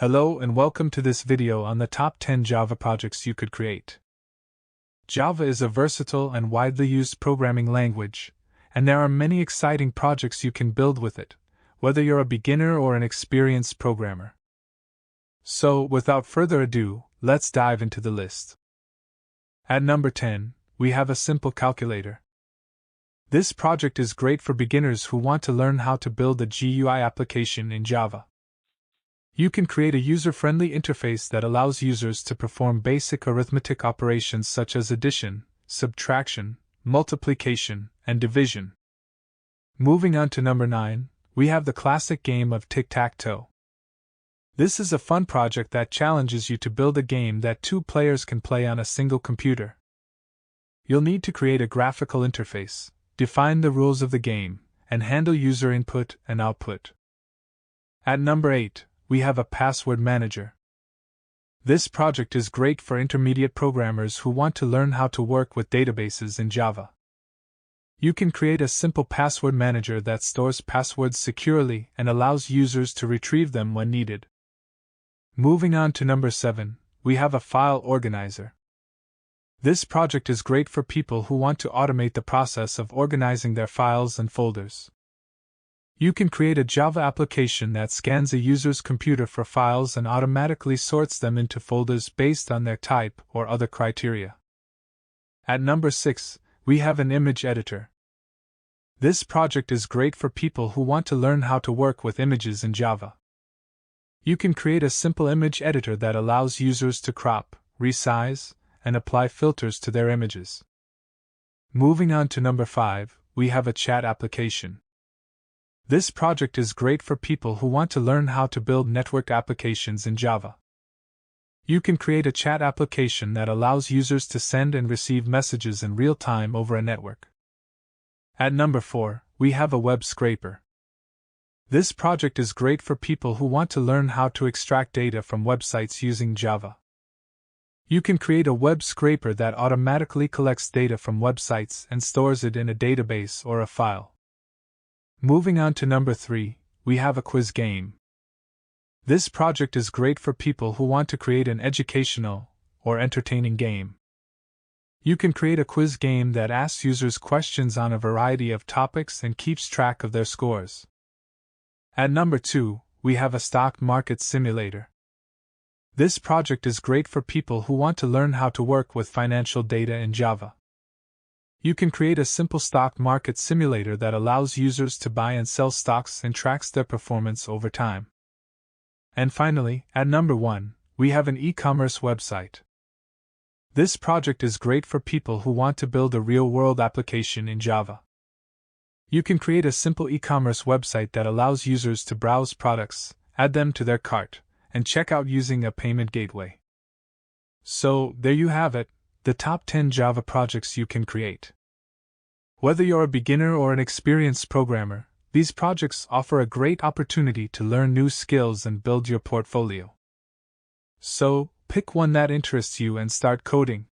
Hello and welcome to this video on the top 10 Java projects you could create. Java is a versatile and widely used programming language, and there are many exciting projects you can build with it, whether you're a beginner or an experienced programmer. So, without further ado, let's dive into the list. At number 10, we have a simple calculator. This project is great for beginners who want to learn how to build a GUI application in Java. You can create a user-friendly interface that allows users to perform basic arithmetic operations such as addition, subtraction, multiplication, and division. Moving on to number 9, we have the classic game of tic-tac-toe. This is a fun project that challenges you to build a game that two players can play on a single computer. You'll need to create a graphical interface, define the rules of the game, and handle user input and output. At number 8, we have a password manager. This project is great for intermediate programmers who want to learn how to work with databases in Java. You can create a simple password manager that stores passwords securely and allows users to retrieve them when needed. Moving on to number 7, we have a file organizer. This project is great for people who want to automate the process of organizing their files and folders. You can create a Java application that scans a user's computer for files and automatically sorts them into folders based on their type or other criteria. At number 6, we have an image editor. This project is great for people who want to learn how to work with images in Java. You can create a simple image editor that allows users to crop, resize, and apply filters to their images. Moving on to number 5, we have a chat application. This project is great for people who want to learn how to build network applications in Java. You can create a chat application that allows users to send and receive messages in real time over a network. At number 4, we have a web scraper. This project is great for people who want to learn how to extract data from websites using Java. You can create a web scraper that automatically collects data from websites and stores it in a database or a file. Moving on to number 3, we have a quiz game. This project is great for people who want to create an educational or entertaining game. You can create a quiz game that asks users questions on a variety of topics and keeps track of their scores. At number 2, we have a stock market simulator. This project is great for people who want to learn how to work with financial data in Java. You can create a simple stock market simulator that allows users to buy and sell stocks and tracks their performance over time. And finally, at number 1, we have an e-commerce website. This project is great for people who want to build a real-world application in Java. You can create a simple e-commerce website that allows users to browse products, add them to their cart, and check out using a payment gateway. So, there you have it. The top 10 Java projects you can create. Whether you're a beginner or an experienced programmer, these projects offer a great opportunity to learn new skills and build your portfolio. So, pick one that interests you and start coding.